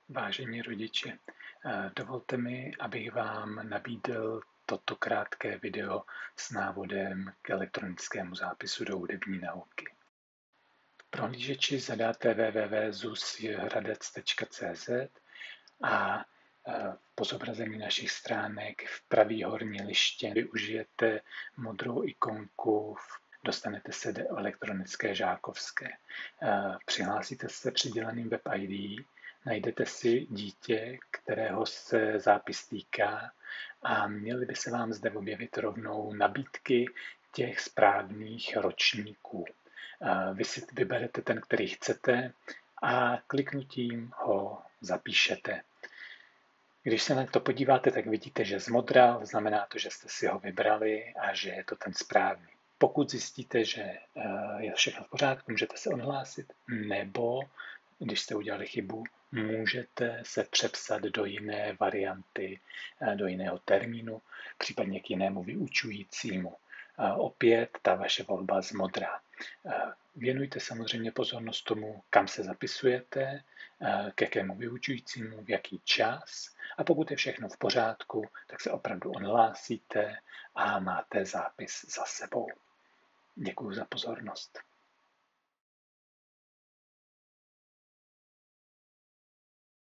Vážení rodiči, dovolte mi, abych vám nabídl toto krátké video s návodem k elektronickému zápisu do hudební nauky. V prohlížeči zadáte www.zusjhradec.cz a po zobrazení našich stránek v pravý horní liště využijete modrou ikonku, dostanete se do elektronické žákovské. Přihlásíte se přiděleným web ID, najdete si dítě, kterého se zápis týká a měly by se vám zde objevit rovnou nabídky těch správných ročníků. Vy si vyberete ten, který chcete a kliknutím ho zapíšete. Když se na to podíváte, tak vidíte, že zmodral, znamená to, že jste si ho vybrali a že je to ten správný. Pokud zjistíte, že je všechno v pořádku, můžete se odhlásit, nebo když jste udělali chybu, můžete se přepsat do jiné varianty, do jiného termínu, případně k jinému vyučujícímu. Opět ta vaše volba zmodrá. Věnujte samozřejmě pozornost tomu, kam se zapisujete, k jakému vyučujícímu, v jaký čas. A pokud je všechno v pořádku, tak se opravdu odhlásíte a máte zápis za sebou. Děkuji za pozornost.